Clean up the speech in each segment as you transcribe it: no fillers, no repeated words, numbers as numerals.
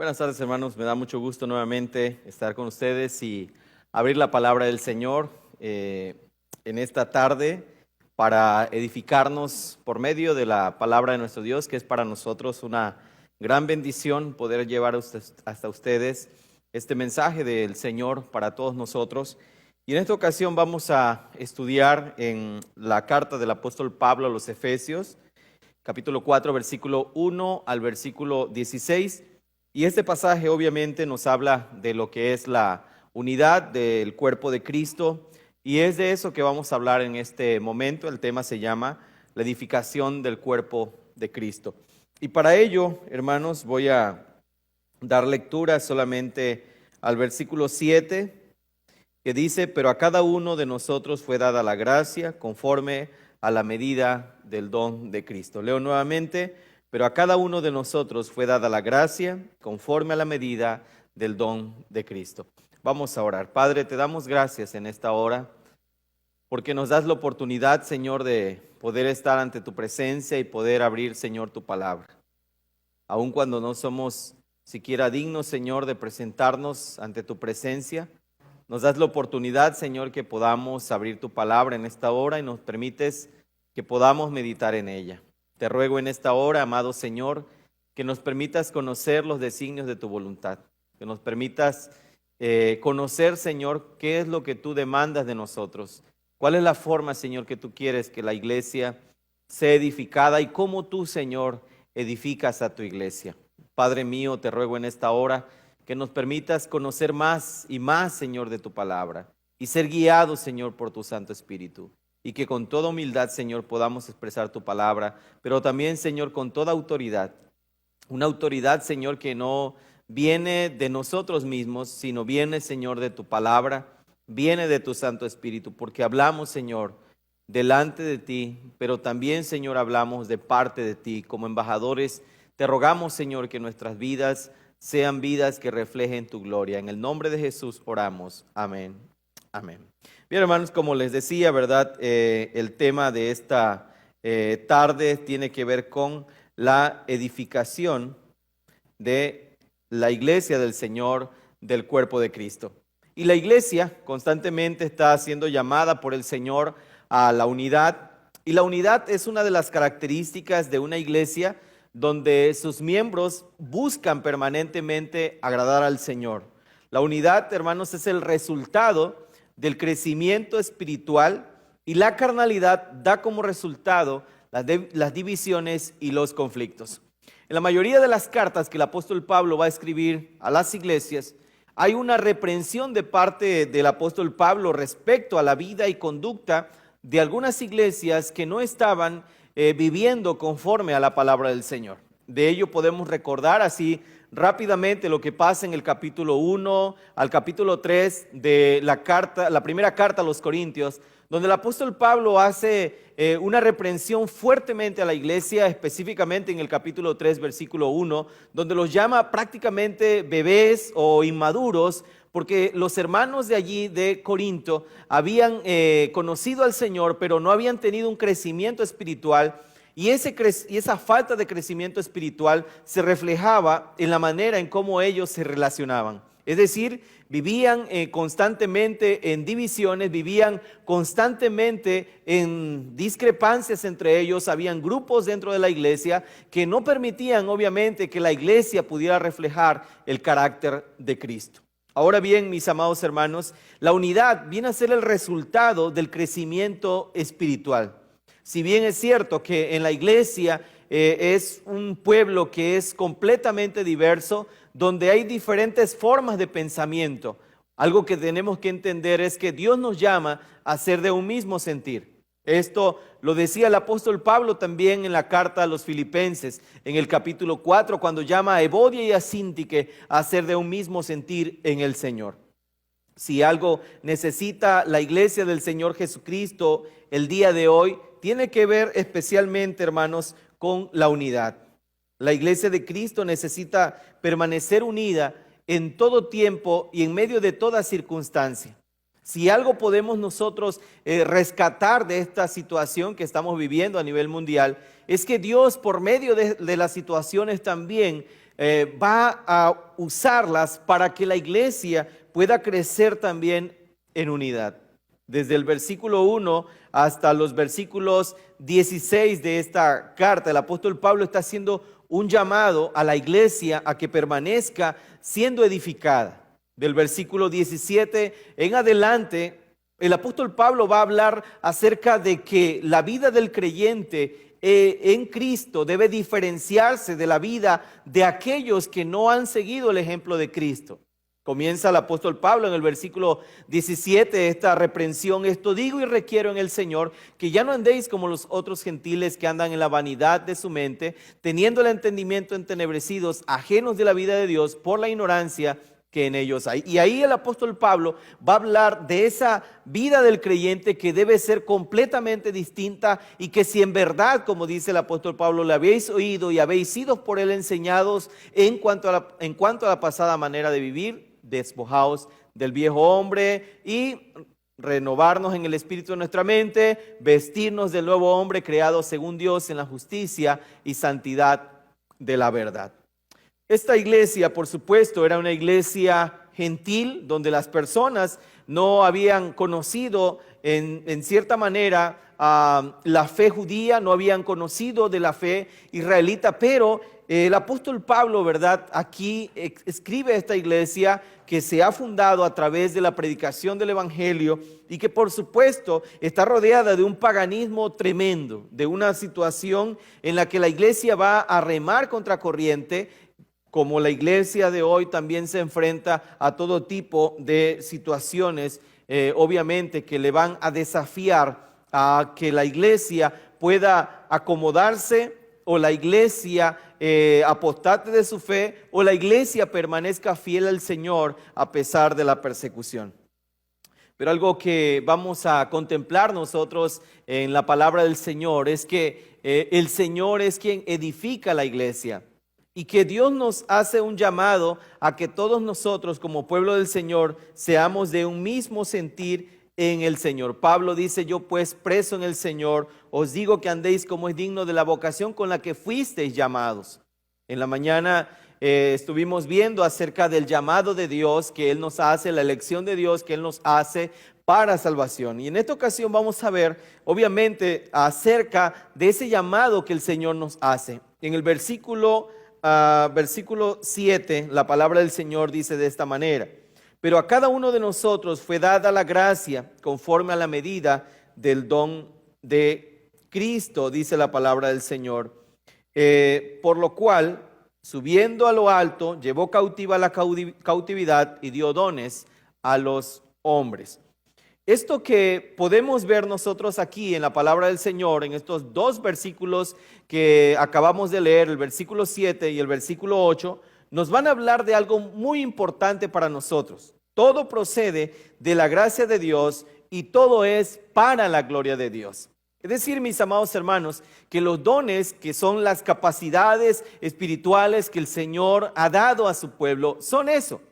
Buenas tardes, hermanos. Me da mucho gusto nuevamente estar con ustedes y abrir la palabra del Señor en esta tarde para edificarnos por medio de la palabra de nuestro Dios, que es para nosotros una gran bendición poder llevar hasta ustedes este mensaje del Señor para todos nosotros. Y en esta ocasión vamos a estudiar en la carta del apóstol Pablo a los Efesios, capítulo 4, versículo 1 al versículo 16. Y este pasaje obviamente nos habla de lo que es la unidad del cuerpo de Cristo, y es de eso que vamos a hablar en este momento. El tema se llama la edificación del cuerpo de Cristo. Y para ello, hermanos, voy a dar lectura solamente al versículo 7, que dice: pero a cada uno de nosotros fue dada la gracia conforme a la medida del don de Cristo. Leo nuevamente: pero a cada uno de nosotros fue dada la gracia conforme a la medida del don de Cristo. Vamos a orar. Padre, te damos gracias en esta hora porque nos das la oportunidad, Señor, de poder estar ante tu presencia y poder abrir, Señor, tu palabra. Aun cuando no somos siquiera dignos, Señor, de presentarnos ante tu presencia, nos das la oportunidad, Señor, que podamos abrir tu palabra en esta hora y nos permites que podamos meditar en ella. Te ruego en esta hora, amado Señor, que nos permitas conocer los designios de tu voluntad, que nos permitas conocer, Señor, qué es lo que tú demandas de nosotros, cuál es la forma, Señor, que tú quieres que la iglesia sea edificada y cómo tú, Señor, edificas a tu iglesia. Padre mío, te ruego en esta hora que nos permitas conocer más y más, Señor, de tu palabra y ser guiados, Señor, por tu Santo Espíritu. Y que con toda humildad, Señor, podamos expresar tu palabra, pero también, Señor, con toda autoridad. Una autoridad, Señor, que no viene de nosotros mismos, sino viene, Señor, de tu palabra, viene de tu Santo Espíritu, porque hablamos, Señor, delante de ti, pero también, Señor, hablamos de parte de ti. Como embajadores, te rogamos, Señor, que nuestras vidas sean vidas que reflejen tu gloria. En el nombre de Jesús oramos. Amén. Amén. Bien, hermanos, como les decía, ¿verdad? El tema de esta tarde tiene que ver con la edificación de la iglesia del Señor, del cuerpo de Cristo. Y la iglesia constantemente está siendo llamada por el Señor a la unidad. Y la unidad es una de las características de una iglesia donde sus miembros buscan permanentemente agradar al Señor. La unidad, hermanos, es el resultado del crecimiento espiritual, y la carnalidad da como resultado las divisiones y los conflictos. En la mayoría de las cartas que el apóstol Pablo va a escribir a las iglesias, hay una reprensión de parte del apóstol Pablo respecto a la vida y conducta de algunas iglesias que no estaban viviendo conforme a la palabra del Señor. De ello podemos recordar así rápidamente lo que pasa en el capítulo 1 al capítulo 3 de la primera carta a los Corintios, donde el apóstol Pablo hace una reprensión fuertemente a la iglesia, específicamente en el capítulo 3, versículo 1, donde los llama prácticamente bebés o inmaduros, porque los hermanos de allí de Corinto habían conocido al Señor, pero no habían tenido un crecimiento espiritual. Y esa falta de crecimiento espiritual se reflejaba en la manera en cómo ellos se relacionaban. Es decir, vivían constantemente en divisiones, vivían constantemente en discrepancias entre ellos. Habían grupos dentro de la iglesia que no permitían, obviamente, que la iglesia pudiera reflejar el carácter de Cristo. Ahora bien, mis amados hermanos, la unidad viene a ser el resultado del crecimiento espiritual. Si bien es cierto que en la iglesia es un pueblo que es completamente diverso, donde hay diferentes formas de pensamiento, algo que tenemos que entender es que Dios nos llama a ser de un mismo sentir. Esto lo decía el apóstol Pablo también en la carta a los Filipenses, en el capítulo 4, cuando llama a Evodia y a Síntique a ser de un mismo sentir en el Señor. Si algo necesita la iglesia del Señor Jesucristo el día de hoy, tiene que ver especialmente, hermanos, con la unidad. La iglesia de Cristo necesita permanecer unida en todo tiempo y en medio de toda circunstancia. Si algo podemos nosotros rescatar de esta situación que estamos viviendo a nivel mundial, es que Dios, por medio de las situaciones también, va a usarlas para que la iglesia pueda crecer también en unidad. Desde el versículo 1 hasta los versículos 16 de esta carta, el apóstol Pablo está haciendo un llamado a la iglesia a que permanezca siendo edificada. Del versículo 17 en adelante, el apóstol Pablo va a hablar acerca de que la vida del creyente en Cristo debe diferenciarse de la vida de aquellos que no han seguido el ejemplo de Cristo. Comienza el apóstol Pablo en el versículo 17 esta reprensión: esto digo y requiero en el Señor, que ya no andéis como los otros gentiles que andan en la vanidad de su mente, teniendo el entendimiento entenebrecidos, ajenos de la vida de Dios por la ignorancia que en ellos hay. Y ahí el apóstol Pablo va a hablar de esa vida del creyente que debe ser completamente distinta, y que si en verdad, como dice el apóstol Pablo, le habéis oído y habéis sido por él enseñados en cuanto a la pasada manera de vivir, despojaos del viejo hombre y renovarnos en el espíritu de nuestra mente, vestirnos del nuevo hombre creado según Dios en la justicia y santidad de la verdad. Esta iglesia, por supuesto, era una iglesia gentil, donde las personas no habían conocido en cierta manera la fe judía, no habían conocido de la fe israelita, pero el apóstol Pablo, ¿verdad?, aquí escribe a esta iglesia que se ha fundado a través de la predicación del evangelio, y que por supuesto está rodeada de un paganismo tremendo, de una situación en la que la iglesia va a remar contra corriente, como la iglesia de hoy también se enfrenta a todo tipo de situaciones, obviamente, que le van a desafiar a que la iglesia pueda acomodarse, o la iglesia apostate de su fe, o la iglesia permanezca fiel al Señor a pesar de la persecución. Pero algo que vamos a contemplar nosotros en la palabra del Señor es que el Señor es quien edifica la iglesia, y que Dios nos hace un llamado a que todos nosotros como pueblo del Señor seamos de un mismo sentir en el Señor. Pablo dice: yo pues, preso en el Señor, os digo que andéis como es digno de la vocación con la que fuisteis llamados. En la mañana estuvimos viendo acerca del llamado de Dios que Él nos hace, la elección de Dios que Él nos hace para salvación. Y en esta ocasión vamos a ver, obviamente, acerca de ese llamado que el Señor nos hace. En el versículo 7, la palabra del Señor dice de esta manera: pero a cada uno de nosotros fue dada la gracia conforme a la medida del don de Cristo, dice la palabra del Señor. Por lo cual, subiendo a lo alto, llevó cautiva la cautividad y dio dones a los hombres. Esto que podemos ver nosotros aquí en la palabra del Señor, en estos dos versículos que acabamos de leer, el versículo 7 y el versículo 8, nos van a hablar de algo muy importante para nosotros. Todo procede de la gracia de Dios y todo es para la gloria de Dios. Es decir, mis amados hermanos, que los dones, que son las capacidades espirituales que el Señor ha dado a su pueblo, son eso.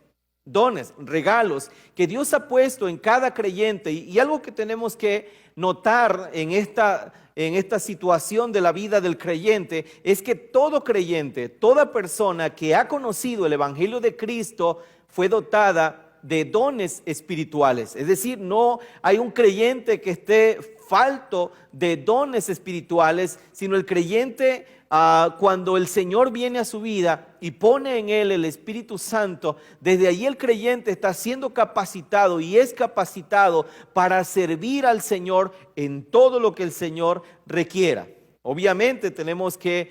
Dones, regalos que Dios ha puesto en cada creyente, y algo que tenemos que notar en esta situación de la vida del creyente es que todo creyente, toda persona que ha conocido el evangelio de Cristo fue dotada de dones espirituales. Es decir, no hay un creyente que esté falto de dones espirituales, sino el creyente, cuando el Señor viene a su vida y pone en él el Espíritu Santo, desde allí el creyente está siendo capacitado y es capacitado para servir al Señor en todo lo que el Señor requiera. Obviamente tenemos que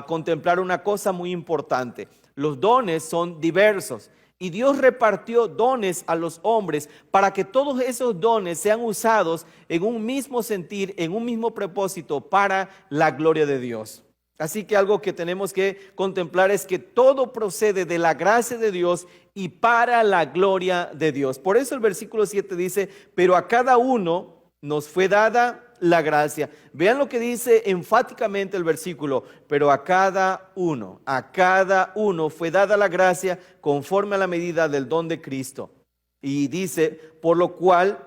contemplar una cosa muy importante: los dones son diversos. Y Dios repartió dones a los hombres para que todos esos dones sean usados en un mismo sentir, en un mismo propósito, para la gloria de Dios. Así que algo que tenemos que contemplar es que todo procede de la gracia de Dios y para la gloria de Dios. Por eso el versículo 7 dice: pero a cada uno nos fue dada la gracia. Vean lo que dice enfáticamente el versículo: pero a cada uno fue dada la gracia conforme a la medida del don de Cristo. Y dice: por lo cual,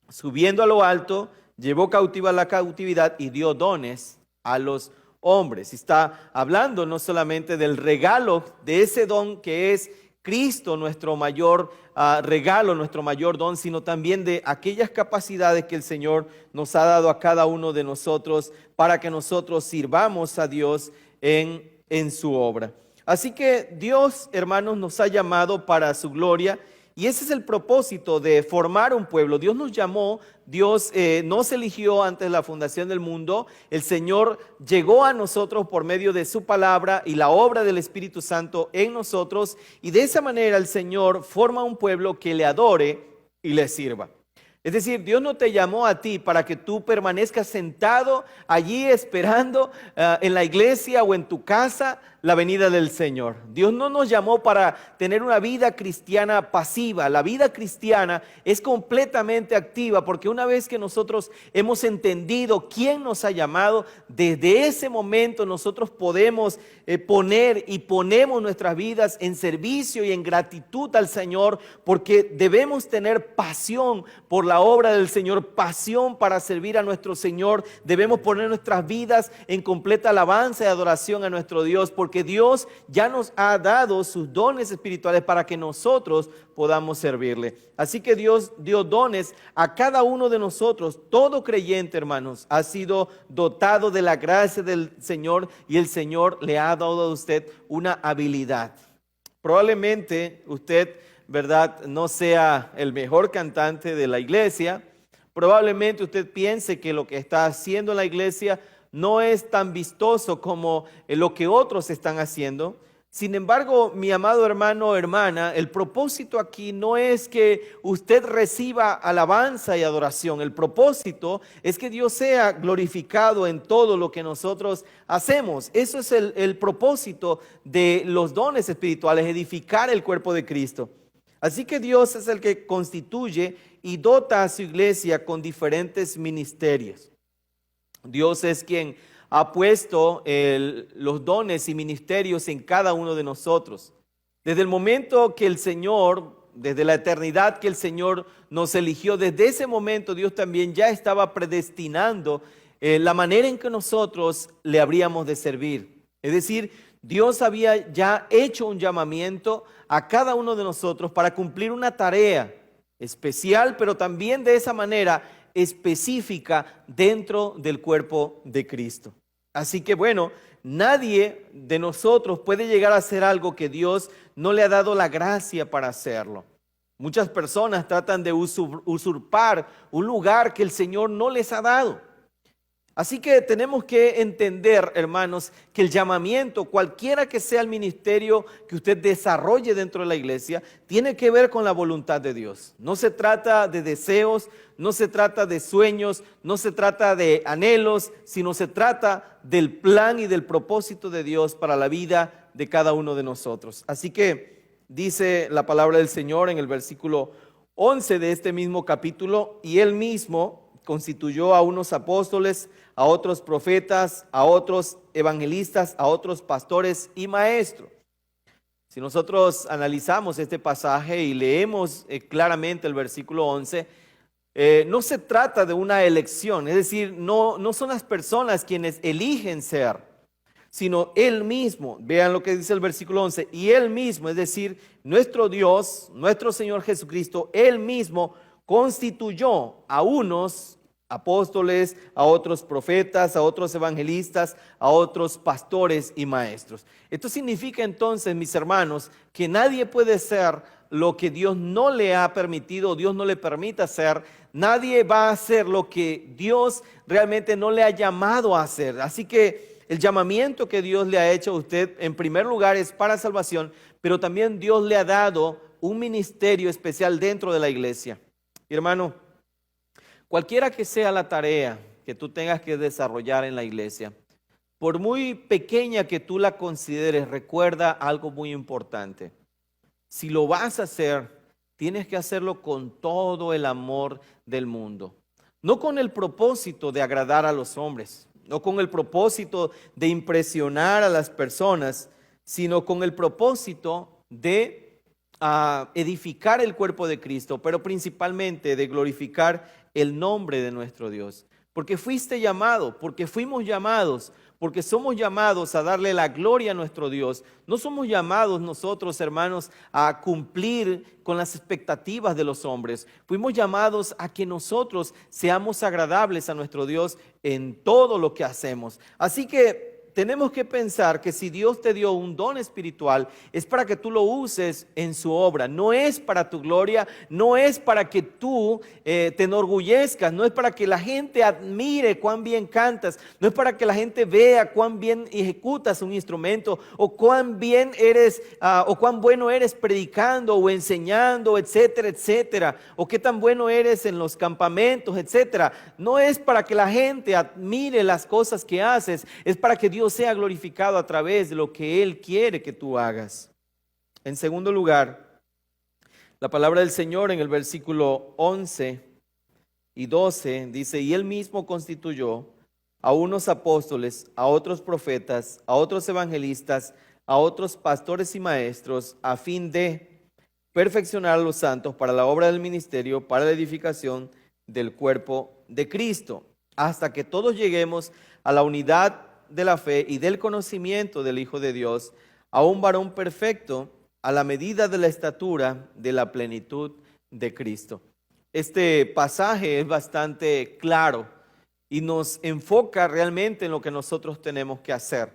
subiendo a lo alto, llevó cautiva la cautividad y dio dones a los hombres. Está hablando no solamente del regalo de ese don que es Cristo, nuestro mayor regalo, nuestro mayor don, sino también de aquellas capacidades que el Señor nos ha dado a cada uno de nosotros para que nosotros sirvamos a Dios en su obra. Así que Dios, hermanos, nos ha llamado para su gloria. Y ese es el propósito de formar un pueblo. Dios nos llamó, Dios nos eligió antes de la fundación del mundo. El Señor llegó a nosotros por medio de su palabra y la obra del Espíritu Santo en nosotros. Y de esa manera el Señor forma un pueblo que le adore y le sirva. Es decir, Dios no te llamó a ti para que tú permanezcas sentado allí esperando en la iglesia o en tu casa la venida del Señor. Dios no nos llamó para tener una vida cristiana pasiva. La vida cristiana es completamente activa, porque una vez que nosotros hemos entendido quién nos ha llamado, desde ese momento nosotros podemos poner y ponemos nuestras vidas en servicio y en gratitud al Señor, porque debemos tener pasión por la obra del Señor, pasión para servir a nuestro Señor. Debemos poner nuestras vidas en completa alabanza y adoración a nuestro Dios, porque Dios ya nos ha dado sus dones espirituales para que nosotros podamos servirle. Así que Dios dio dones a cada uno de nosotros. Todo creyente, hermanos, ha sido dotado de la gracia del Señor, y el Señor le ha dado a usted una habilidad. Probablemente usted, ¿verdad?, no sea el mejor cantante de la iglesia. Probablemente usted piense que lo que está haciendo en la iglesia no es tan vistoso como lo que otros están haciendo. Sin embargo, mi amado hermano o hermana, el propósito aquí no es que usted reciba alabanza y adoración. El propósito es que Dios sea glorificado en todo lo que nosotros hacemos. Eso es el propósito de los dones espirituales, edificar el cuerpo de Cristo. Así que Dios es el que constituye y dota a su iglesia con diferentes ministerios. Dios es quien ha puesto los dones y ministerios en cada uno de nosotros. Desde el momento que el Señor, desde la eternidad que el Señor nos eligió, desde ese momento Dios también ya estaba predestinando la manera en que nosotros le habríamos de servir. Es decir, Dios había ya hecho un llamamiento a cada uno de nosotros para cumplir una tarea especial, pero también de esa manera específica dentro del cuerpo de Cristo. Así que bueno, nadie de nosotros puede llegar a hacer algo que Dios no le ha dado la gracia para hacerlo. Muchas personas tratan de usurpar un lugar que el Señor no les ha dado. Así que tenemos que entender, hermanos, que el llamamiento, cualquiera que sea el ministerio que usted desarrolle dentro de la iglesia, tiene que ver con la voluntad de Dios. No se trata de deseos, no se trata de sueños, no se trata de anhelos, sino se trata del plan y del propósito de Dios para la vida de cada uno de nosotros. Así que dice la palabra del Señor en el versículo 11 de este mismo capítulo: y Él mismo constituyó a unos apóstoles, a otros profetas, a otros evangelistas, a otros pastores y maestros. Si nosotros analizamos este pasaje y leemos claramente el versículo 11, no se trata de una elección, es decir, no son las personas quienes eligen ser, sino Él mismo. Vean lo que dice el versículo 11, y Él mismo, es decir, nuestro Dios, nuestro Señor Jesucristo, Él mismo constituyó a unos apóstoles, a otros profetas, a otros evangelistas, a otros pastores y maestros. Esto significa entonces, mis hermanos, que nadie puede ser lo que Dios no le ha permitido, Dios no le permite hacer. Nadie va a hacer lo que Dios realmente no le ha llamado a hacer. Así que el llamamiento que Dios le ha hecho a usted, en primer lugar, es para salvación, pero también Dios le ha dado un ministerio especial dentro de la iglesia. Y hermano, cualquiera que sea la tarea que tú tengas que desarrollar en la iglesia, por muy pequeña que tú la consideres, recuerda algo muy importante. Si lo vas a hacer, tienes que hacerlo con todo el amor del mundo. No con el propósito de agradar a los hombres, no con el propósito de impresionar a las personas, sino con el propósito de edificar el cuerpo de Cristo, pero principalmente de glorificar el nombre de nuestro Dios. porque fuiste llamado, porque fuimos llamados, porque somos llamados a darle la gloria a nuestro Dios. No somos llamados nosotros, hermanos, a cumplir con las expectativas de los hombres. Fuimos llamados a que nosotros seamos agradables a nuestro Dios en todo lo que hacemos. Así que tenemos que pensar que si Dios te dio un don espiritual, es para que tú lo uses en su obra. No es para tu gloria, no es para que tú te enorgullezcas, no es para que la gente admire cuán bien cantas, no es para que la gente vea cuán bien ejecutas un instrumento, o cuán bien eres, o cuán bueno eres predicando o enseñando, etcétera, etcétera, o qué tan bueno eres en los campamentos, etcétera. No es para que la gente admire las cosas que haces, es para que Dios sea glorificado a través de lo que Él quiere que tú hagas. En segundo lugar, la palabra del Señor en el versículo 11 y 12 dice: y Él mismo constituyó a unos apóstoles, a otros profetas, a otros evangelistas, a otros pastores y maestros, a fin de perfeccionar a los santos para la obra del ministerio, para la edificación del cuerpo de Cristo, hasta que todos lleguemos a la unidad de la fe y del conocimiento del Hijo de Dios, a un varón perfecto, a la medida de la estatura de la plenitud de Cristo. Este pasaje es bastante claro y nos enfoca realmente en lo que nosotros tenemos que hacer: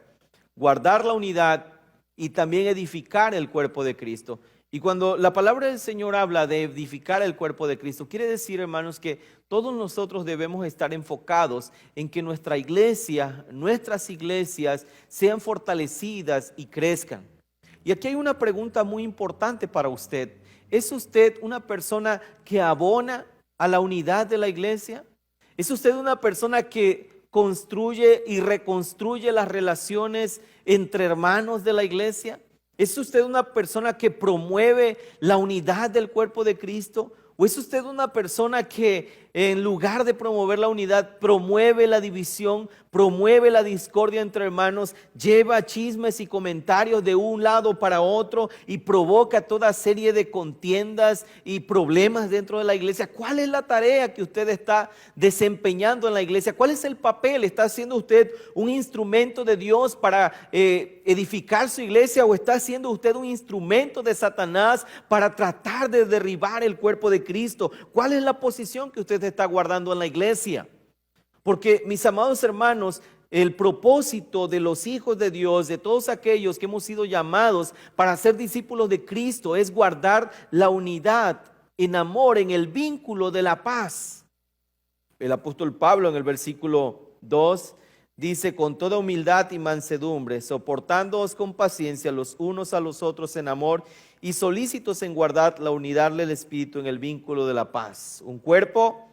guardar la unidad y también edificar el cuerpo de Cristo. Y cuando la palabra del Señor habla de edificar el cuerpo de Cristo, quiere decir, hermanos, que todos nosotros debemos estar enfocados en que nuestra iglesia, nuestras iglesias sean fortalecidas y crezcan. Y aquí hay una pregunta muy importante para usted. ¿Es usted una persona que abona a la unidad de la iglesia? ¿Es usted una persona que construye y reconstruye las relaciones entre hermanos de la iglesia? ¿Es usted una persona que promueve la unidad del cuerpo de Cristo? ¿O es usted una persona que en lugar de promover la unidad, promueve la división, promueve la discordia entre hermanos, lleva chismes y comentarios de un lado para otro y provoca toda serie de contiendas y problemas dentro de la iglesia? ¿Cuál es la tarea que usted está desempeñando en la iglesia? ¿Cuál es el papel? ¿Está siendo usted un instrumento de Dios para edificar su iglesia, o está siendo usted un instrumento de Satanás para tratar de derribar el cuerpo de Cristo? ¿Cuál es la posición que usted está guardando en la iglesia? Porque, mis amados hermanos, el propósito de los hijos de Dios, de todos aquellos que hemos sido llamados para ser discípulos de Cristo, es guardar la unidad en amor, en el vínculo de la paz. El apóstol Pablo en el versículo 2 dice: con toda humildad y mansedumbre, soportándoos con paciencia los unos a los otros en amor, y solícitos en guardar la unidad del Espíritu en el vínculo de la paz. Un cuerpo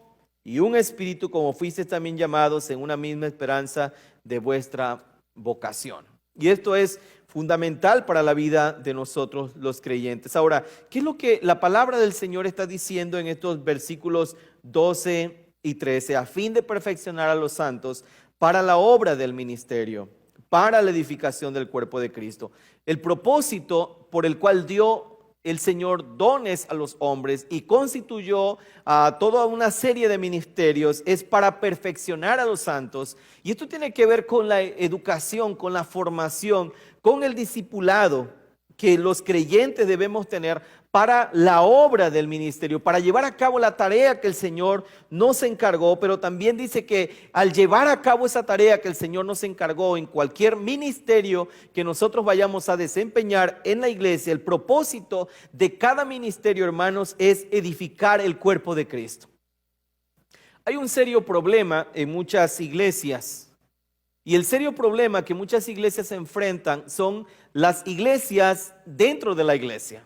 y un espíritu, como fuisteis también llamados en una misma esperanza de vuestra vocación. Y esto es fundamental para la vida de nosotros los creyentes. Ahora, ¿qué es lo que la palabra del Señor está diciendo en estos versículos 12 y 13? A fin de perfeccionar a los santos para la obra del ministerio, para la edificación del cuerpo de Cristo. El propósito por el cual dio el Señor dones a los hombres y constituyó a toda una serie de ministerios es para perfeccionar a los santos. Y esto tiene que ver con la educación, con la formación, con el discipulado que los creyentes debemos tener para la obra del ministerio, para llevar a cabo la tarea que el Señor nos encargó. Pero también dice que al llevar a cabo esa tarea que el Señor nos encargó en cualquier ministerio que nosotros vayamos a desempeñar en la iglesia, el propósito de cada ministerio, hermanos, es edificar el cuerpo de Cristo. Hay un serio problema en muchas iglesias, y el serio problema que muchas iglesias enfrentan son las iglesias dentro de la iglesia.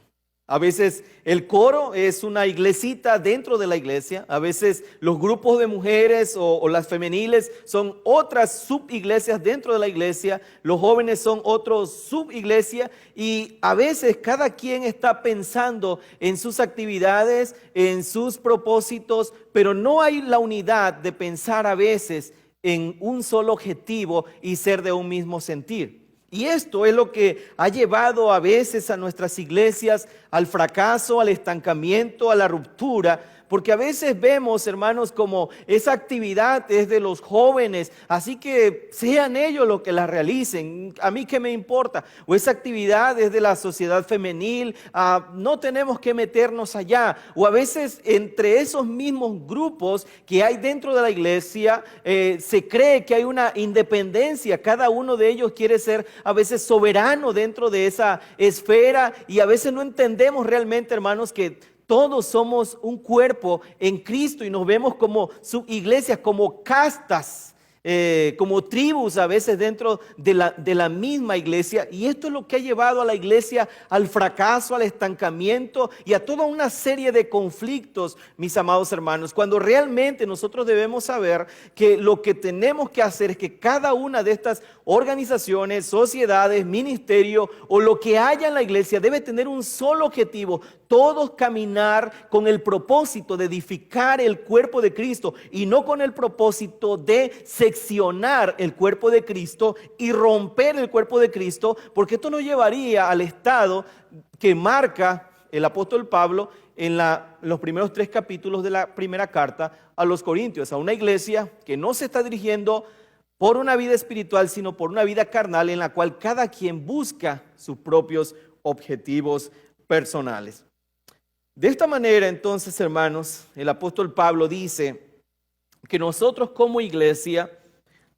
A veces el coro es una iglesita dentro de la iglesia. A veces los grupos de mujeres o las femeniles son otras subiglesias dentro de la iglesia. Los jóvenes son otros subiglesia. Y a veces cada quien está pensando en sus actividades, en sus propósitos, pero no hay la unidad de pensar a veces en un solo objetivo y ser de un mismo sentir. Y esto es lo que ha llevado a veces a nuestras iglesias al fracaso, al estancamiento, a la ruptura, porque a veces vemos, hermanos, como esa actividad es de los jóvenes, así que sean ellos los que la realicen, a mí qué me importa, o esa actividad es de la sociedad femenil, no tenemos que meternos allá, o a veces entre esos mismos grupos que hay dentro de la iglesia, se cree que hay una independencia, cada uno de ellos quiere ser a veces soberano dentro de esa esfera, y a veces no entendemos realmente, hermanos, que todos somos un cuerpo en Cristo y nos vemos como subiglesias, como castas, como tribus a veces dentro de la misma iglesia, y esto es lo que ha llevado a la iglesia al fracaso, al estancamiento y a toda una serie de conflictos, mis amados hermanos, cuando realmente nosotros debemos saber que lo que tenemos que hacer es que cada una de estas organizaciones, sociedades, ministerio o lo que haya en la iglesia debe tener un solo objetivo: todos caminar con el propósito de edificar el cuerpo de Cristo y no con el propósito de seccionar el cuerpo de Cristo y romper el cuerpo de Cristo, porque esto nos llevaría al estado que marca el apóstol Pablo en los primeros 3 capítulos de la primera carta a los Corintios, a una iglesia que no se está dirigiendo por una vida espiritual, sino por una vida carnal en la cual cada quien busca sus propios objetivos personales. De esta manera, entonces, hermanos, el apóstol Pablo dice que nosotros como iglesia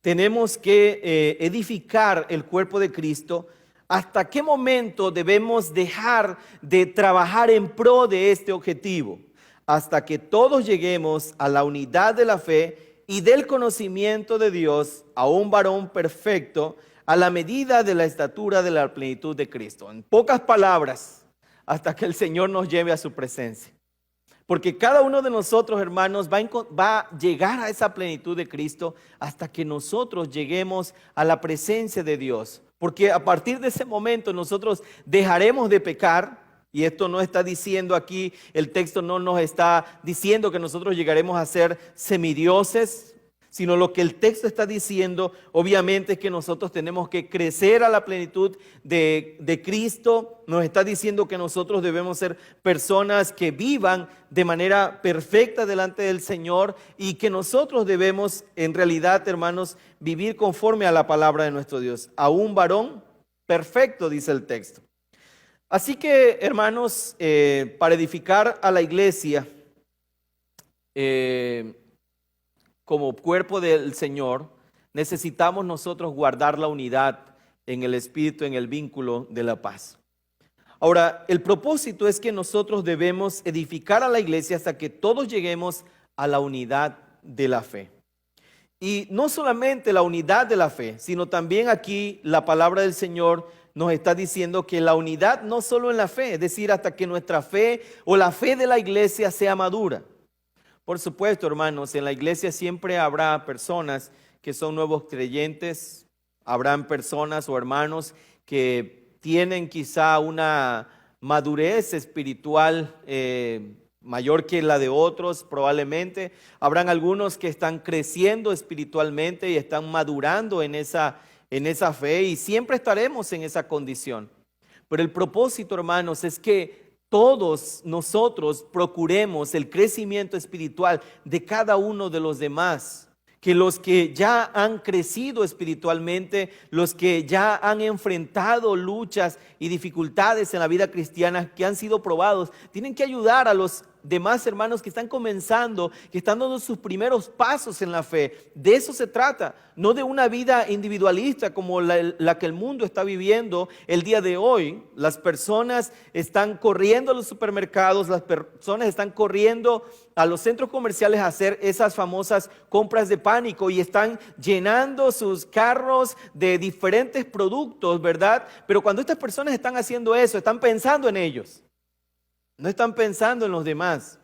tenemos que edificar el cuerpo de Cristo. ¿Hasta qué momento debemos dejar de trabajar en pro de este objetivo? Hasta que todos lleguemos a la unidad de la fe y del conocimiento de Dios, a un varón perfecto, a la medida de la estatura de la plenitud de Cristo. En pocas palabras, hasta que el Señor nos lleve a su presencia. Porque cada uno de nosotros, hermanos, va a llegar a esa plenitud de Cristo hasta que nosotros lleguemos a la presencia de Dios. Porque a partir de ese momento nosotros dejaremos de pecar. Y esto no está diciendo aquí, el texto no nos está diciendo que nosotros llegaremos a ser semidioses, sino lo que el texto está diciendo, obviamente, es que nosotros tenemos que crecer a la plenitud de Cristo. Nos está diciendo que nosotros debemos ser personas que vivan de manera perfecta delante del Señor y que nosotros debemos, en realidad, hermanos, vivir conforme a la palabra de nuestro Dios. A un varón perfecto, dice el texto. Así que, hermanos, para edificar a la iglesia, como cuerpo del Señor, necesitamos nosotros guardar la unidad en el espíritu, en el vínculo de la paz. Ahora, el propósito es que nosotros debemos edificar a la iglesia hasta que todos lleguemos a la unidad de la fe. Y no solamente la unidad de la fe, sino también aquí la palabra del Señor nos está diciendo que la unidad no solo en la fe, es decir, hasta que nuestra fe o la fe de la iglesia sea madura. Por supuesto, hermanos, en la iglesia siempre habrá personas que son nuevos creyentes, habrán personas o hermanos que tienen quizá una madurez espiritual mayor que la de otros, probablemente. Habrán algunos que están creciendo espiritualmente y están madurando en esa fe, y siempre estaremos en esa condición. Pero el propósito, hermanos, es que todos nosotros procuremos el crecimiento espiritual de cada uno de los demás, que los que ya han crecido espiritualmente, los que ya han enfrentado luchas y dificultades en la vida cristiana, que han sido probados, tienen que ayudar a los demás hermanos que están comenzando, que están dando sus primeros pasos en la fe. De eso se trata, no de una vida individualista como la que el mundo está viviendo el día de hoy. Las personas están corriendo a los supermercados, las personas están corriendo a los centros comerciales a hacer esas famosas compras de pánico y están llenando sus carros de diferentes productos, ¿verdad? Pero cuando estas personas están haciendo eso, están pensando en ellos. No están pensando en los demás.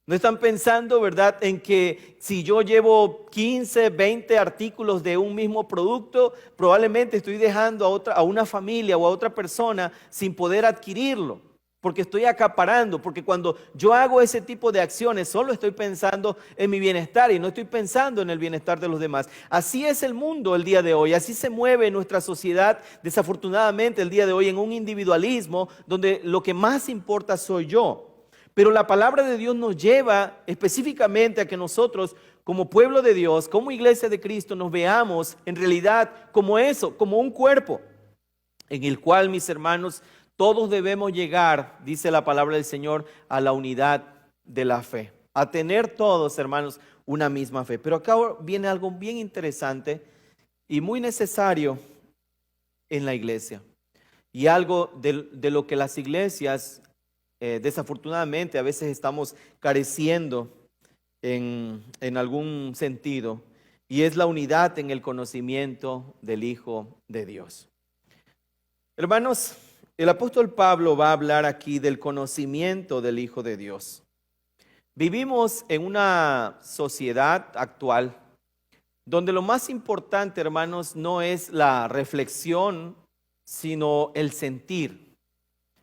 No están pensando, ¿verdad?, en que si yo llevo 15, 20 artículos de un mismo producto, probablemente estoy dejando a una familia o a otra persona sin poder adquirirlo, porque estoy acaparando, porque cuando yo hago ese tipo de acciones, solo estoy pensando en mi bienestar y no estoy pensando en el bienestar de los demás. Así es el mundo el día de hoy, así se mueve nuestra sociedad, desafortunadamente el día de hoy, en un individualismo donde lo que más importa soy yo. Pero la palabra de Dios nos lleva específicamente a que nosotros, como pueblo de Dios, como iglesia de Cristo, nos veamos en realidad como eso, como un cuerpo, en el cual, mis hermanos, todos debemos llegar, dice la palabra del Señor, a la unidad de la fe, a tener todos, hermanos, una misma fe. Pero acá viene algo bien interesante y muy necesario en la iglesia, y algo de lo que las iglesias desafortunadamente a veces estamos careciendo en algún sentido, y es la unidad en el conocimiento del Hijo de Dios. Hermanos, el apóstol Pablo va a hablar aquí del conocimiento del Hijo de Dios. Vivimos en una sociedad actual donde lo más importante, hermanos, no es la reflexión, sino el sentir.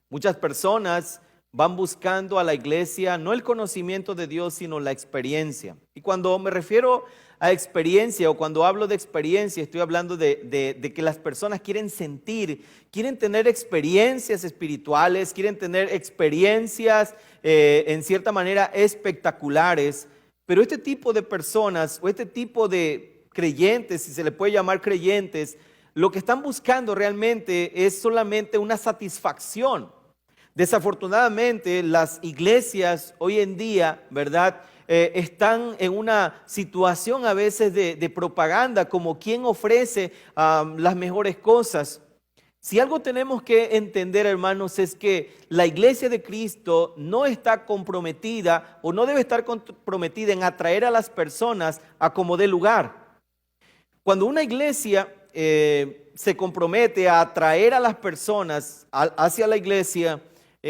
Muchas personas van buscando a la iglesia no el conocimiento de Dios, sino la experiencia. Y cuando me refiero a experiencia, o cuando hablo de experiencia, estoy hablando de que las personas quieren sentir, quieren tener experiencias espirituales, quieren tener experiencias en cierta manera espectaculares. Pero este tipo de personas, o este tipo de creyentes, si se le puede llamar creyentes, lo que están buscando realmente es solamente una satisfacción. Desafortunadamente, las iglesias hoy en día, ¿verdad?, están en una situación a veces de propaganda, como quien ofrece las mejores cosas. Si algo tenemos que entender, hermanos, es que la iglesia de Cristo no está comprometida, o no debe estar comprometida en atraer a las personas a como dé lugar. Cuando una iglesia se compromete a atraer a las personas hacia la iglesia,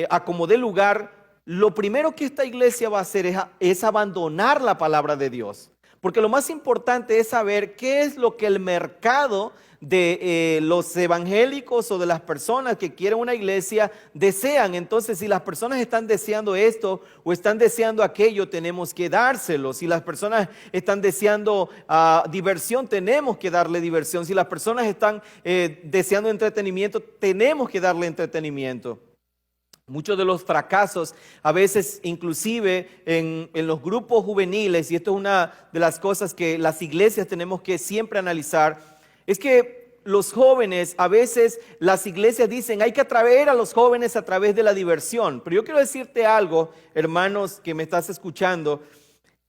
a como dé lugar, lo primero que esta iglesia va a hacer es abandonar la palabra de Dios. Porque lo más importante es saber qué es lo que el mercado de los evangélicos o de las personas que quieren una iglesia desean. Entonces, si las personas están deseando esto o están deseando aquello, tenemos que dárselo. Si las personas están deseando diversión, tenemos que darle diversión. Si las personas están deseando entretenimiento, tenemos que darle entretenimiento. Muchos de los fracasos, a veces inclusive en los grupos juveniles, y esto es una de las cosas que las iglesias tenemos que siempre analizar, es que los jóvenes, a veces las iglesias dicen hay que atraer a los jóvenes a través de la diversión. Pero yo quiero decirte algo, hermanos que me estás escuchando.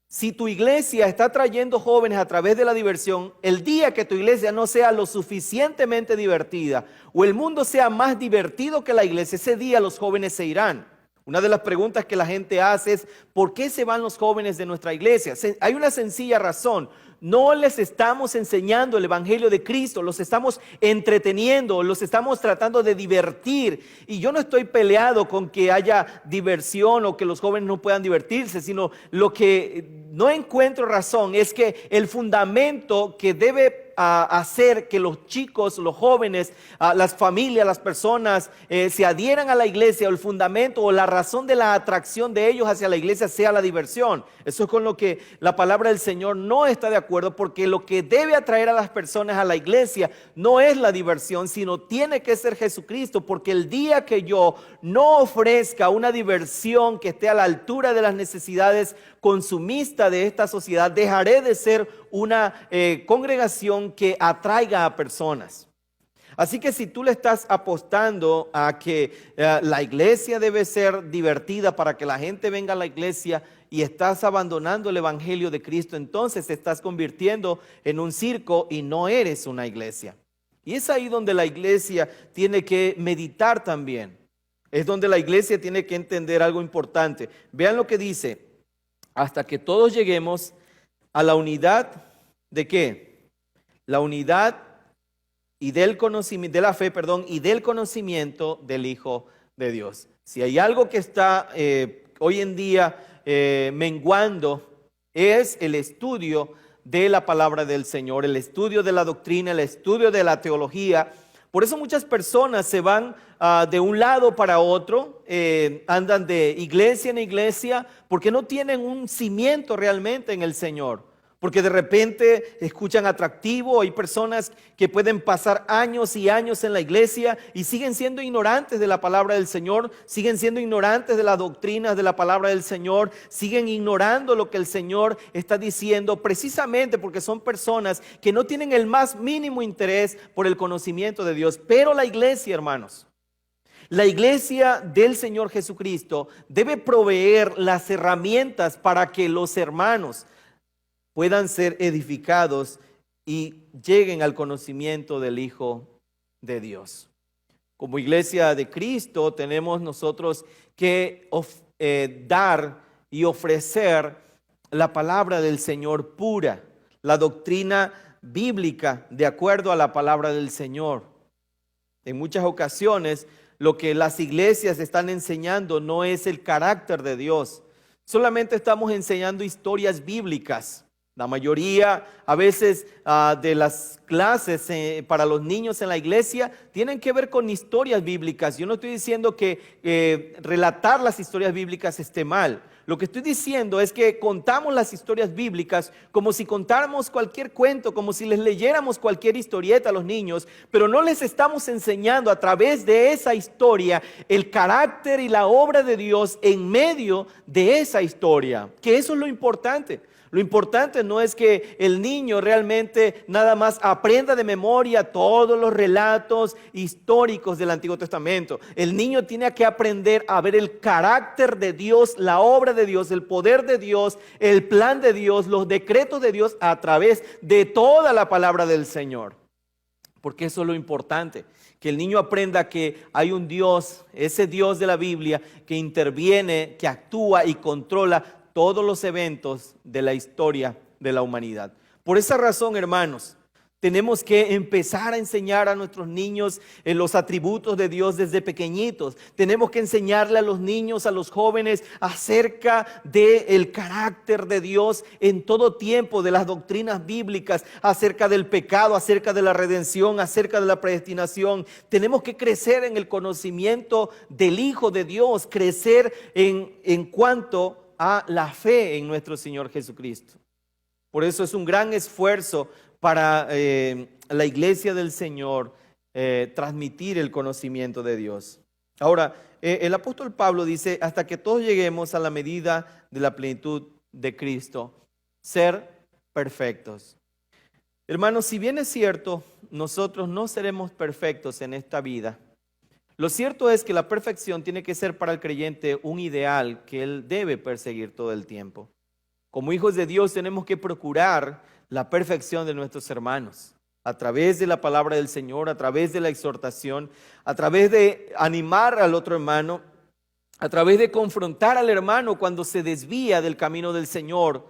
Si tu iglesia está trayendo jóvenes a través de la diversión, el día que tu iglesia no sea lo suficientemente divertida, o el mundo sea más divertido que la iglesia, ese día los jóvenes se irán. Una de las preguntas que la gente hace es, ¿por qué se van los jóvenes de nuestra iglesia? Hay una sencilla razón. No les estamos enseñando el evangelio de Cristo, los estamos entreteniendo, los estamos tratando de divertir. Y yo no estoy peleado con que haya diversión o que los jóvenes no puedan divertirse, sino lo que no encuentro razón es que el fundamento que debe hacer que los chicos, los jóvenes, las familias, las personas se adhieran a la iglesia, o el fundamento o la razón de la atracción de ellos hacia la iglesia sea la diversión. Eso es con lo que la palabra del Señor no está de acuerdo, porque lo que debe atraer a las personas a la iglesia no es la diversión, sino tiene que ser Jesucristo, porque el día que yo no ofrezca una diversión que esté a la altura de las necesidades consumistas de esta sociedad, dejaré de ser una congregación que atraiga a personas. Así que si tú le estás apostando a que la iglesia debe ser divertida para que la gente venga a la iglesia, y estás abandonando el evangelio de Cristo, entonces te estás convirtiendo en un circo y no eres una iglesia. Y es ahí donde la iglesia tiene que meditar también. Es donde la iglesia tiene que entender algo importante. Vean lo que dice: hasta que todos lleguemos a la unidad ¿de qué? La unidad y del conocimiento, de la fe, y del conocimiento del Hijo de Dios. Si hay algo que está hoy en día menguando, es el estudio de la palabra del Señor, el estudio de la doctrina, el estudio de la teología. Por eso muchas personas se van de un lado para otro, andan de iglesia en iglesia, porque no tienen un cimiento realmente en el Señor. Porque de repente escuchan atractivo, hay personas que pueden pasar años y años en la iglesia y siguen siendo ignorantes de la palabra del Señor, siguen siendo ignorantes de las doctrinas de la palabra del Señor, siguen ignorando lo que el Señor está diciendo, precisamente porque son personas que no tienen el más mínimo interés por el conocimiento de Dios. Pero la iglesia, hermanos, la iglesia del Señor Jesucristo debe proveer las herramientas para que los hermanos puedan ser edificados y lleguen al conocimiento del Hijo de Dios. Como iglesia de Cristo tenemos nosotros que dar y ofrecer la palabra del Señor pura, la doctrina bíblica de acuerdo a la palabra del Señor. En muchas ocasiones lo que las iglesias están enseñando no es el carácter de Dios, solamente estamos enseñando historias bíblicas. La mayoría a veces de las clases para los niños en la iglesia tienen que ver con historias bíblicas. Yo no estoy diciendo que relatar las historias bíblicas esté mal. Lo que estoy diciendo es que contamos las historias bíblicas como si contáramos cualquier cuento, como si les leyéramos cualquier historieta a los niños, pero no les estamos enseñando a través de esa historia el carácter y la obra de Dios en medio de esa historia, que eso es lo importante. Lo importante no es que el niño realmente nada más aprenda de memoria todos los relatos históricos del Antiguo Testamento. El niño tiene que aprender a ver el carácter de Dios, la obra de Dios, el poder de Dios, el plan de Dios, los decretos de Dios a través de toda la palabra del Señor. Porque eso es lo importante, que el niño aprenda que hay un Dios, ese Dios de la Biblia, que interviene, que actúa y controla todos los eventos de la historia de la humanidad. Por esa razón, hermanos, tenemos que empezar a enseñar a nuestros niños los atributos de Dios desde pequeñitos. Tenemos que enseñarle a los niños, a los jóvenes, acerca del carácter de Dios en todo tiempo, de las doctrinas bíblicas, acerca del pecado, acerca de la redención, acerca de la predestinación. Tenemos que crecer en el conocimiento del Hijo de Dios, crecer en cuanto a la fe en nuestro Señor Jesucristo. Por eso es un gran esfuerzo para la iglesia del Señor transmitir el conocimiento de Dios. Ahora, el apóstol Pablo dice, hasta que todos lleguemos a la medida de la plenitud de Cristo, ser perfectos. Hermanos, si bien es cierto, nosotros no seremos perfectos en esta vida, lo cierto es que la perfección tiene que ser para el creyente un ideal que él debe perseguir todo el tiempo. Como hijos de Dios tenemos que procurar la perfección de nuestros hermanos a través de la palabra del Señor, a través de la exhortación, a través de animar al otro hermano, a través de confrontar al hermano cuando se desvía del camino del Señor.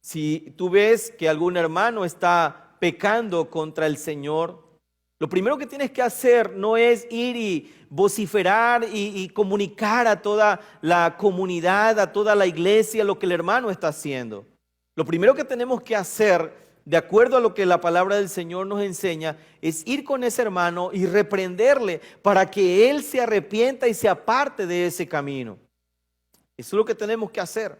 Si tú ves que algún hermano está pecando contra el Señor, lo primero que tienes que hacer no es ir y vociferar y comunicar a toda la comunidad, a toda la iglesia lo que el hermano está haciendo. Lo primero que tenemos que hacer, de acuerdo a lo que la palabra del Señor nos enseña, es ir con ese hermano y reprenderle para que él se arrepienta y se aparte de ese camino. Eso es lo que tenemos que hacer.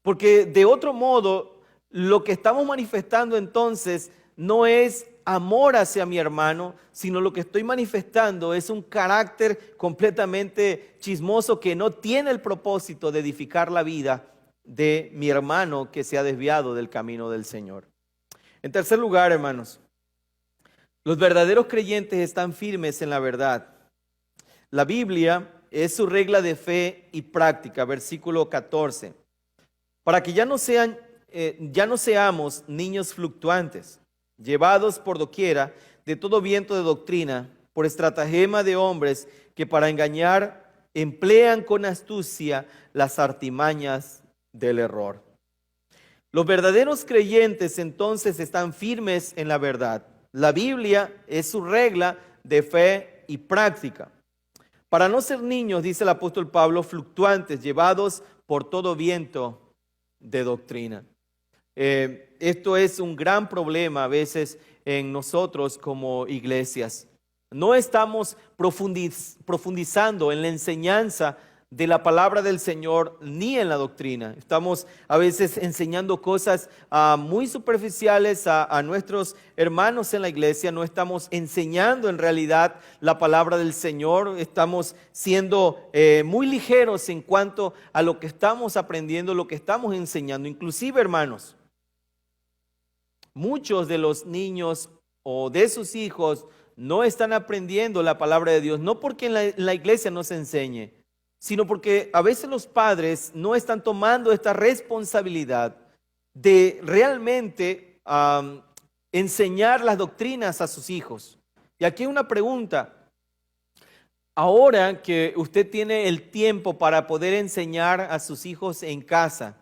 Porque de otro modo, lo que estamos manifestando entonces no es amor hacia mi hermano, sino lo que estoy manifestando es un carácter completamente chismoso que no tiene el propósito de edificar la vida de mi hermano que se ha desviado del camino del Señor. En tercer lugar, hermanos, los verdaderos creyentes están firmes en la verdad. La Biblia es su regla de fe y práctica, versículo 14, para que ya no seamos niños fluctuantes, llevados por doquiera de todo viento de doctrina, por estratagema de hombres que para engañar emplean con astucia las artimañas del error. Los verdaderos creyentes entonces están firmes en la verdad. La Biblia es su regla de fe y práctica. Para no ser niños, dice el apóstol Pablo, fluctuantes, llevados por todo viento de doctrina. Esto es un gran problema a veces en nosotros como iglesias. No estamos profundizando en la enseñanza de la palabra del Señor ni en la doctrina. Estamos a veces enseñando cosas muy superficiales a nuestros hermanos en la iglesia. No estamos enseñando en realidad la palabra del Señor. Estamos siendo muy ligeros en cuanto a lo que estamos aprendiendo, lo que estamos enseñando. Inclusive, hermanos, muchos de los niños o de sus hijos no están aprendiendo la palabra de Dios, no porque en la iglesia no se enseñe, sino porque a veces los padres no están tomando esta responsabilidad de realmente enseñar las doctrinas a sus hijos. Y aquí hay una pregunta. Ahora que usted tiene el tiempo para poder enseñar a sus hijos en casa,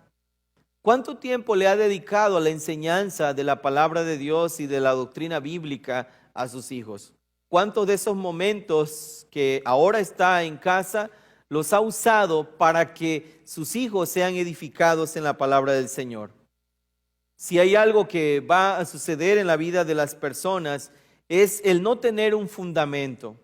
¿cuánto tiempo le ha dedicado a la enseñanza de la palabra de Dios y de la doctrina bíblica a sus hijos? ¿Cuántos de esos momentos que ahora está en casa los ha usado para que sus hijos sean edificados en la palabra del Señor? Si hay algo que va a suceder en la vida de las personas, es el no tener un fundamento.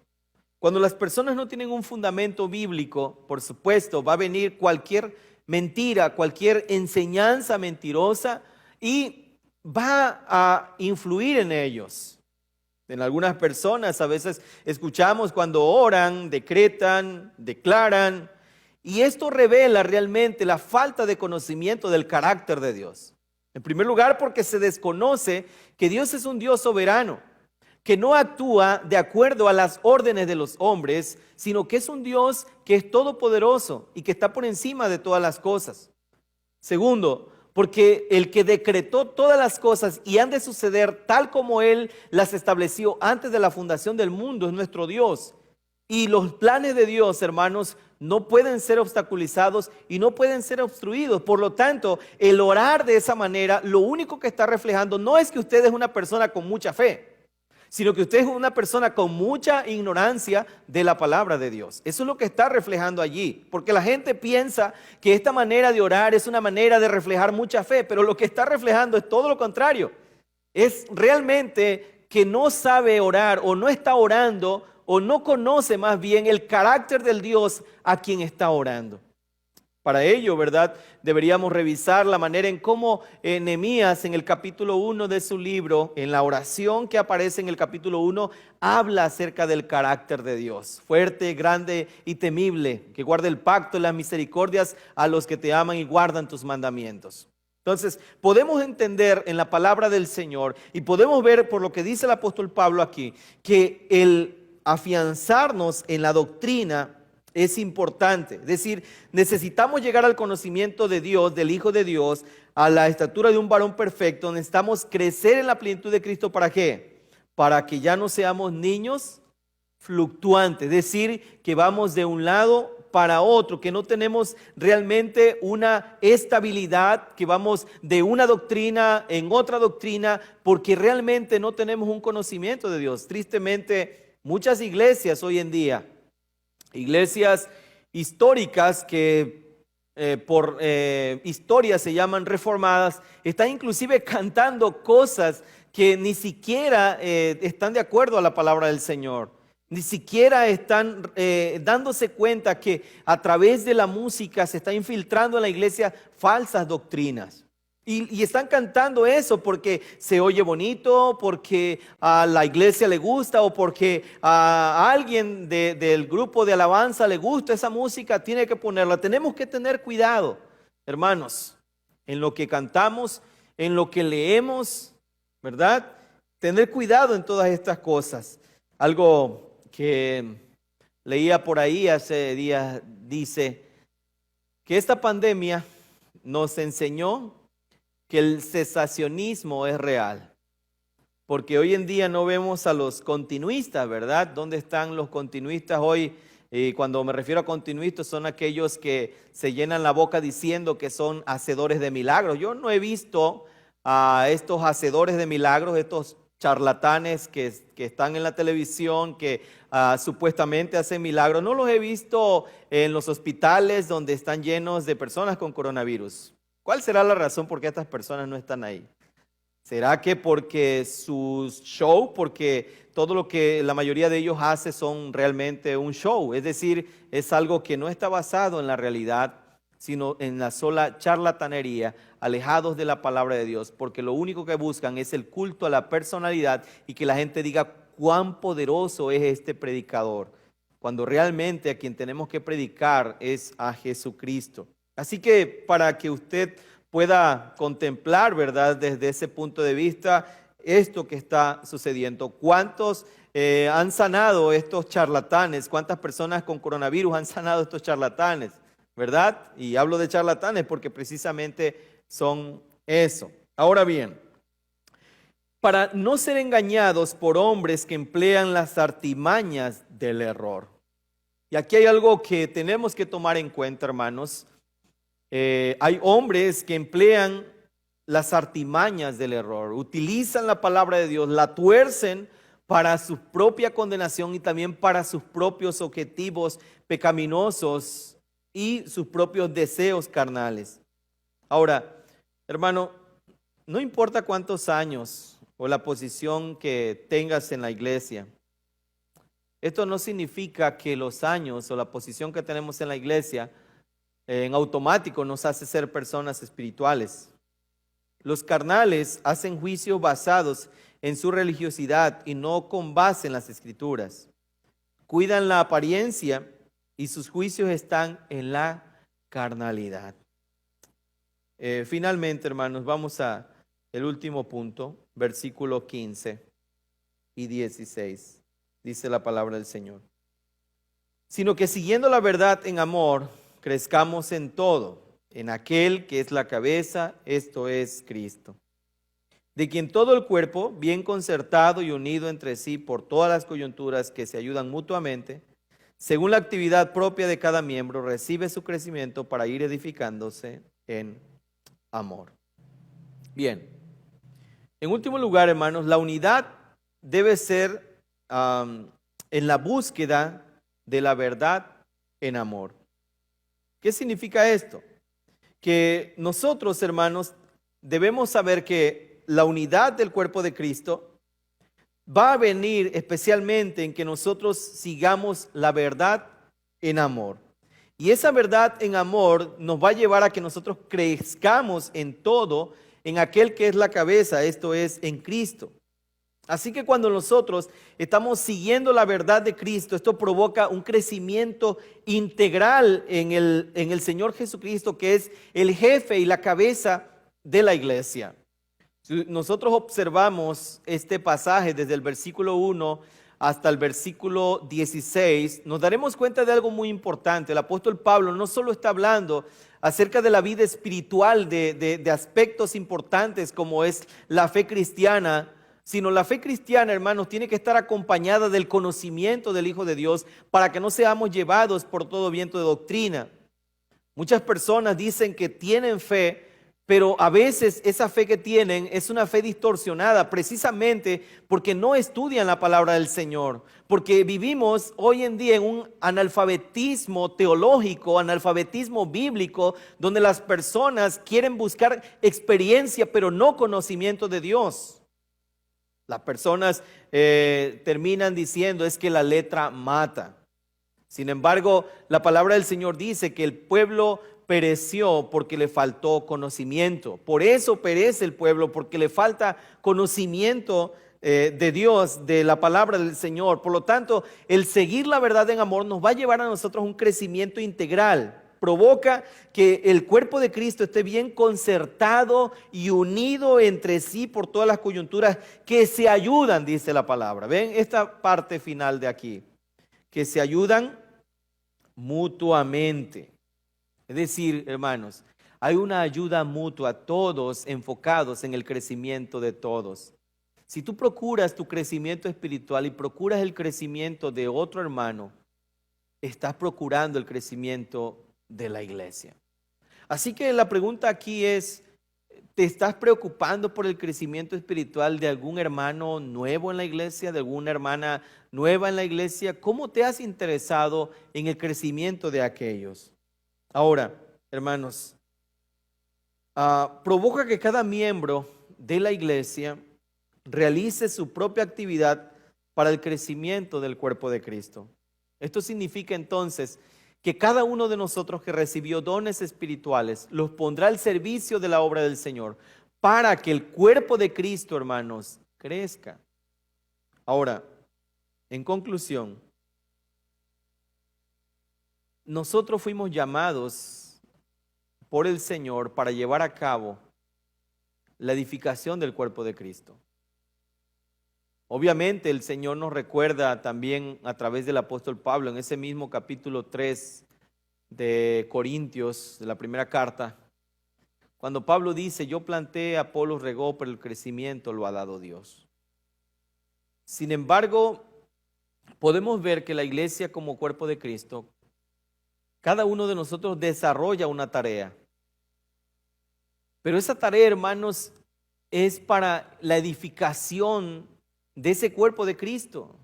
Cuando las personas no tienen un fundamento bíblico, por supuesto, va a venir cualquier mentira, cualquier enseñanza mentirosa y va a influir en ellos. En algunas personas a veces escuchamos cuando oran, decretan, declaran, y esto revela realmente la falta de conocimiento del carácter de Dios. En primer lugar, porque se desconoce que Dios es un Dios soberano, que no actúa de acuerdo a las órdenes de los hombres, sino que es un Dios que es todopoderoso y que está por encima de todas las cosas. Segundo, porque el que decretó todas las cosas y han de suceder tal como Él las estableció antes de la fundación del mundo es nuestro Dios. Y los planes de Dios, hermanos, no pueden ser obstaculizados y no pueden ser obstruidos. Por lo tanto, el orar de esa manera, lo único que está reflejando no es que usted es una persona con mucha fe, sino que usted es una persona con mucha ignorancia de la palabra de Dios. Eso es lo que está reflejando allí, porque la gente piensa que esta manera de orar es una manera de reflejar mucha fe, pero lo que está reflejando es todo lo contrario. Es realmente que no sabe orar o no está orando o no conoce más bien el carácter del Dios a quien está orando. Para ello, ¿verdad? Deberíamos revisar la manera en cómo Nehemías en el capítulo 1 de su libro, en la oración que aparece en el capítulo 1, habla acerca del carácter de Dios. Fuerte, grande y temible, que guarda el pacto y las misericordias a los que te aman y guardan tus mandamientos. Entonces, podemos entender en la palabra del Señor y podemos ver por lo que dice el apóstol Pablo aquí, que el afianzarnos en la doctrina es importante. Es decir, necesitamos llegar al conocimiento de Dios, del Hijo de Dios, a la estatura de un varón perfecto. Necesitamos crecer en la plenitud de Cristo. ¿Para qué? Para que ya no seamos niños fluctuantes. Es decir, que vamos de un lado para otro, que no tenemos realmente una estabilidad, que vamos de una doctrina en otra doctrina, porque realmente no tenemos un conocimiento de Dios. Tristemente, muchas iglesias hoy en día, iglesias históricas que por historia se llaman reformadas, están inclusive cantando cosas que ni siquiera están de acuerdo a la palabra del Señor. Ni siquiera están dándose cuenta que a través de la música se está infiltrando en la iglesia falsas doctrinas. Y están cantando eso porque se oye bonito, porque a la iglesia le gusta o porque a alguien del grupo de alabanza le gusta esa música, tiene que ponerla. Tenemos que tener cuidado, hermanos, en lo que cantamos, en lo que leemos, ¿verdad? Tener cuidado en todas estas cosas. Algo que leía por ahí hace días dice que esta pandemia nos enseñó que el cesacionismo es real, porque hoy en día no vemos a los continuistas, ¿verdad? ¿Dónde están los continuistas hoy? Cuando me refiero a continuistas son aquellos que se llenan la boca diciendo que son hacedores de milagros. Yo no he visto a estos hacedores de milagros, estos charlatanes que están en la televisión, que supuestamente hacen milagros. No los he visto en los hospitales donde están llenos de personas con coronavirus. ¿Cuál será la razón por qué estas personas no están ahí? ¿Será que porque sus show, porque todo lo que la mayoría de ellos hace son realmente un show? Es decir, es algo que no está basado en la realidad, sino en la sola charlatanería, alejados de la palabra de Dios, porque lo único que buscan es el culto a la personalidad y que la gente diga cuán poderoso es este predicador, cuando realmente a quien tenemos que predicar es a Jesucristo. Así que para que usted pueda contemplar, ¿verdad?, desde ese punto de vista, esto que está sucediendo. ¿Cuántos han sanado estos charlatanes? ¿Cuántas personas con coronavirus han sanado estos charlatanes? ¿Verdad? Y hablo de charlatanes porque precisamente son eso. Ahora bien, para no ser engañados por hombres que emplean las artimañas del error. Y aquí hay algo que tenemos que tomar en cuenta, hermanos. Hay hombres que emplean las artimañas del error, utilizan la palabra de Dios, la tuercen para su propia condenación y también para sus propios objetivos pecaminosos y sus propios deseos carnales. Ahora, hermano, no importa cuántos años o la posición que tengas en la iglesia, esto no significa que los años o la posición que tenemos en la iglesia en automático nos hace ser personas espirituales. Los carnales hacen juicios basados en su religiosidad y no con base en las escrituras. Cuidan la apariencia y sus juicios están en la carnalidad. Finalmente, hermanos, vamos a el último punto, versículo 15 y 16. Dice la palabra del Señor. Sino que siguiendo la verdad en amor, crezcamos en todo, en aquel que es la cabeza, esto es Cristo, de quien todo el cuerpo, bien concertado y unido entre sí por todas las coyunturas que se ayudan mutuamente, según la actividad propia de cada miembro, recibe su crecimiento para ir edificándose en amor. Bien, en último lugar, hermanos, la unidad debe ser en la búsqueda de la verdad en amor. ¿Qué significa esto? Que nosotros, hermanos, debemos saber que la unidad del cuerpo de Cristo va a venir especialmente en que nosotros sigamos la verdad en amor. Y esa verdad en amor nos va a llevar a que nosotros crezcamos en todo, en aquel que es la cabeza, esto es, en Cristo. Así que cuando nosotros estamos siguiendo la verdad de Cristo, esto provoca un crecimiento integral en el Señor Jesucristo, que es el jefe y la cabeza de la iglesia. Si nosotros observamos este pasaje desde el versículo 1 hasta el versículo 16, nos daremos cuenta de algo muy importante. El apóstol Pablo no solo está hablando acerca de la vida espiritual, de aspectos importantes como es la fe cristiana, sino la fe cristiana, hermanos, tiene que estar acompañada del conocimiento del Hijo de Dios para que no seamos llevados por todo viento de doctrina. Muchas personas dicen que tienen fe, pero a veces esa fe que tienen es una fe distorsionada precisamente porque no estudian la palabra del Señor, porque vivimos hoy en día en un analfabetismo teológico, analfabetismo bíblico, donde las personas quieren buscar experiencia pero no conocimiento de Dios. Las personas terminan diciendo es que la letra mata. Sin embargo, la palabra del Señor dice que el pueblo pereció porque le faltó conocimiento. Por eso perece el pueblo, porque le falta conocimiento de Dios, de la palabra del Señor. Por lo tanto, el seguir la verdad en amor nos va a llevar a nosotros un crecimiento integral. Provoca que el cuerpo de Cristo esté bien concertado y unido entre sí por todas las coyunturas que se ayudan, dice la palabra. ¿Ven esta parte final de aquí? Que se ayudan mutuamente. Es decir, hermanos, hay una ayuda mutua, todos enfocados en el crecimiento de todos. Si tú procuras tu crecimiento espiritual y procuras el crecimiento de otro hermano, estás procurando el crecimiento de la iglesia. Así que la pregunta aquí es, ¿te estás preocupando por el crecimiento espiritual de algún hermano nuevo en la iglesia, de alguna hermana nueva en la iglesia? ¿Cómo te has interesado en el crecimiento de aquellos? Ahora, hermanos, provoca que cada miembro de la iglesia realice su propia actividad para el crecimiento del cuerpo de Cristo. Esto significa entonces que cada uno de nosotros que recibió dones espirituales los pondrá al servicio de la obra del Señor para que el cuerpo de Cristo, hermanos, crezca. Ahora, en conclusión, nosotros fuimos llamados por el Señor para llevar a cabo la edificación del cuerpo de Cristo. Obviamente el Señor nos recuerda también a través del apóstol Pablo en ese mismo capítulo 3 de Corintios, de la primera carta, cuando Pablo dice: yo planté, Apolos regó, pero el crecimiento lo ha dado Dios. Sin embargo, podemos ver que la iglesia como cuerpo de Cristo, cada uno de nosotros desarrolla una tarea. Pero esa tarea, hermanos, es para la edificación de ese cuerpo de Cristo.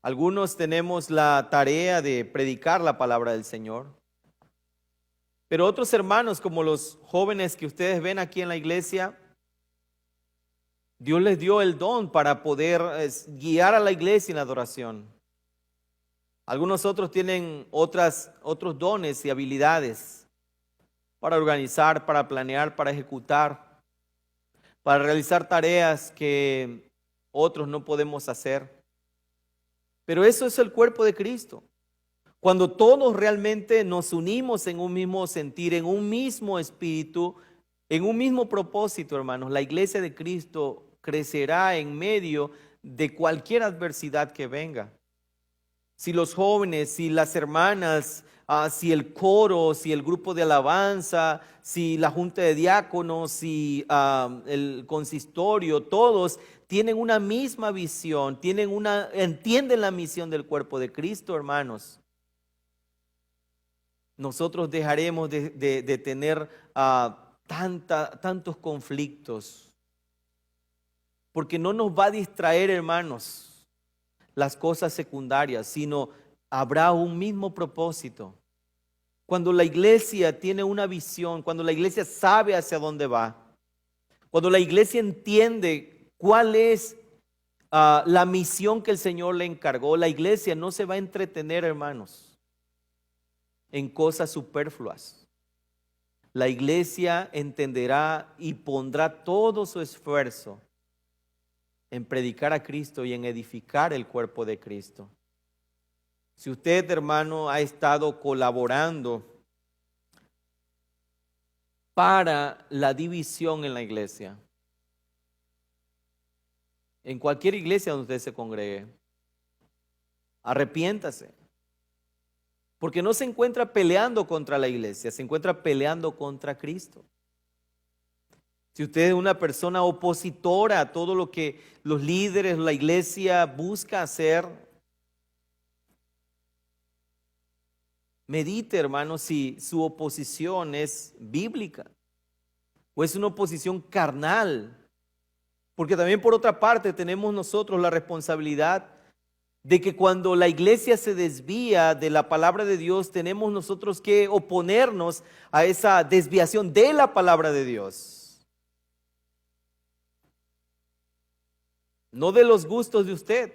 Algunos tenemos la tarea de predicar la palabra del Señor. Pero otros hermanos, como los jóvenes que ustedes ven aquí en la iglesia, Dios les dio el don para poder guiar a la iglesia en la adoración. Algunos otros tienen otros dones y habilidades para organizar, para planear, para ejecutar, para realizar tareas que otros no podemos hacer. Pero eso es el cuerpo de Cristo. Cuando todos realmente nos unimos en un mismo sentir, en un mismo espíritu, en un mismo propósito, hermanos, la iglesia de Cristo crecerá en medio de cualquier adversidad que venga. Si los jóvenes, si las hermanas, si el coro, si el grupo de alabanza, si la junta de diáconos, si el consistorio, todos tienen una misma visión, entienden la misión del cuerpo de Cristo, hermanos, nosotros dejaremos de tener tantos conflictos, porque no nos va a distraer, hermanos, las cosas secundarias, sino habrá un mismo propósito. Cuando la iglesia tiene una visión, cuando la iglesia sabe hacia dónde va, cuando la iglesia entiende cuál es la misión que el Señor le encargó, la iglesia no se va a entretener, hermanos, en cosas superfluas. La iglesia entenderá y pondrá todo su esfuerzo en predicar a Cristo y en edificar el cuerpo de Cristo. Si usted, hermano, ha estado colaborando para la división en la iglesia, en cualquier iglesia donde usted se congregue, arrepiéntase. Porque no se encuentra peleando contra la iglesia, se encuentra peleando contra Cristo. Si usted es una persona opositora a todo lo que los líderes, la iglesia busca hacer, medite, hermano, si su oposición es bíblica o es una oposición carnal. Porque también por otra parte tenemos nosotros la responsabilidad de que cuando la iglesia se desvía de la palabra de Dios, tenemos nosotros que oponernos a esa desviación de la palabra de Dios. No de los gustos de usted,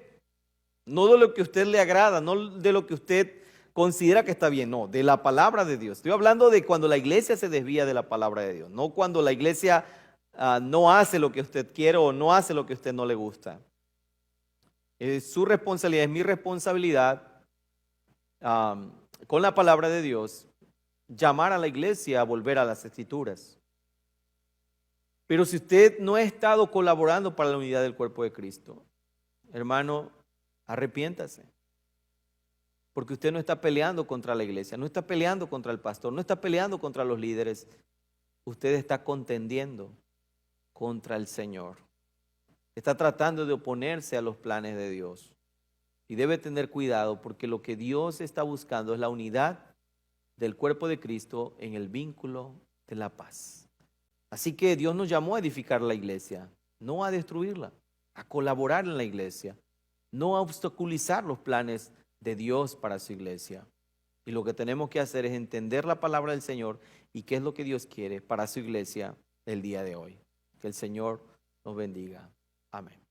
no de lo que a usted le agrada, no de lo que usted considera que está bien, no, de la palabra de Dios. Estoy hablando de cuando la iglesia se desvía de la palabra de Dios, no cuando la iglesia no hace lo que usted quiere o no hace lo que a usted no le gusta. Es su responsabilidad, es mi responsabilidad con la palabra de Dios, llamar a la iglesia a volver a las escrituras. Pero si usted no ha estado colaborando para la unidad del cuerpo de Cristo, hermano, arrepiéntase. Porque usted no está peleando contra la iglesia, no está peleando contra el pastor, no está peleando contra los líderes. Usted está contendiendo contra el Señor. Está tratando de oponerse a los planes de Dios. Y debe tener cuidado porque lo que Dios está buscando es la unidad del cuerpo de Cristo en el vínculo de la paz. Así que Dios nos llamó a edificar la iglesia, no a destruirla, a colaborar en la iglesia, no a obstaculizar los planes de Dios para su iglesia. Y lo que tenemos que hacer es entender la palabra del Señor y qué es lo que Dios quiere para su iglesia el día de hoy. Que el Señor nos bendiga. Amén.